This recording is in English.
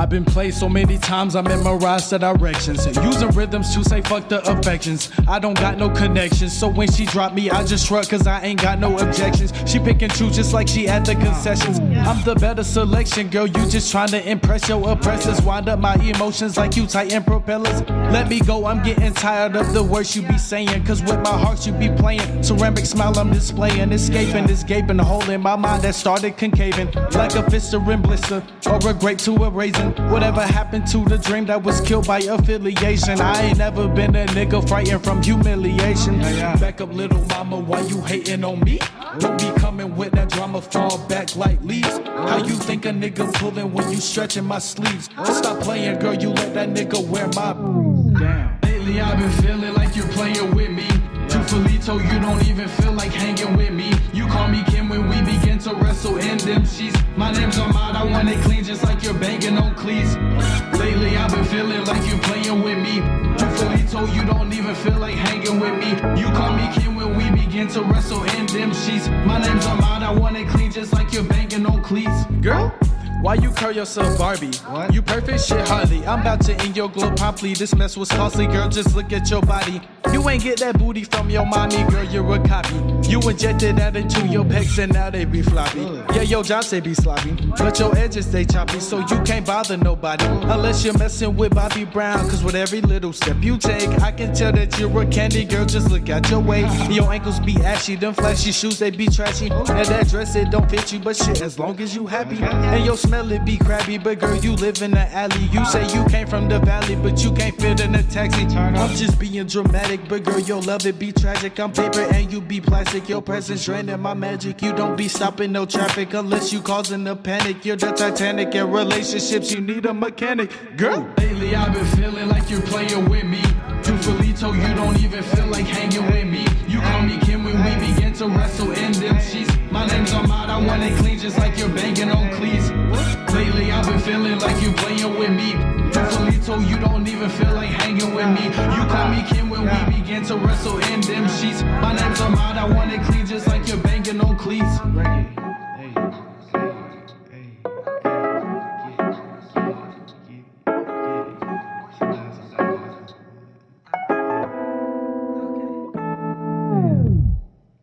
I've been played so many times, I memorized the directions. Using rhythms to say fuck the affections. I don't got no connections, so when she drop me, I just shrug cause I ain't got no objections. She pick and choose just like she at the concessions. I'm the better selection, girl, you just trying to impress your oppressors. Wind up my emotions like you tighten propellers. Let me go, I'm getting tired of the words you be saying, cause with my heart you be playing. Ceramic smile I'm displaying, escaping this gaping hole in my mind that started concaving. Like a fistering blister, or a grape to a raisin. Whatever happened to the dream that was killed by affiliation? I ain't never been a nigga frightened from humiliation. Back up little mama, why you hating on me? Don't be coming with that drama, fall back like leaves. How you think a nigga pulling when you stretching my sleeves? Stop playing, girl, you let that nigga wear my damn. Lately I've been feeling like you're playing with me. Truthfully, you don't even feel like hanging with me. You call me Kim when we begin to wrestle in them sheets. My name's Armad, I want it clean just like you're banging on cleats. Lately I've been feeling like you're playing with me. Truthfully, you don't even feel like hanging with me. You call me Kim when we begin to wrestle in them sheets. My name's Armad, I want it clean just like you're banging on cleats. Girl, why you call yourself Barbie? What? You perfect shit hardly. I'm about to end your glow promptly. This mess was costly, girl, just look at your body. You ain't get that booty from your mommy, girl, you're a copy. You injected that into your pecs and now they be floppy. Yeah, your job say be sloppy, but your edges they choppy, so you can't bother nobody unless you're messing with Bobby Brown. Cause with every little step you take, I can tell that you're a candy girl, just look out your way. Your ankles be ashy, them flashy shoes they be trashy, and that dress it don't fit you, but shit, as long as you happy. And your smell it be crabby, but girl, you live in the alley. You say you came from the valley, but you can't fit in a taxi. I'm just being dramatic, but girl, you'll love it be tragic. I'm paper and you be plastic. Your presence draining my magic. You don't be stopping no traffic unless you causing a panic. You're the Titanic in relationships, you need a mechanic. Girl, lately I've been feeling like you're playing with me. Truthfully, you don't even feel like hanging with me. You call me Kim when we begin to wrestle in them sheets. My name's Armad, I want it clean just like you're banging on cleats. Lately I've been feeling like you're playing with me. Truthfully, you don't even feel like hanging with me. You call me Kim when we begin to wrestle in them sheets. My name's Armad, I want it clean just like you're banging on cleats.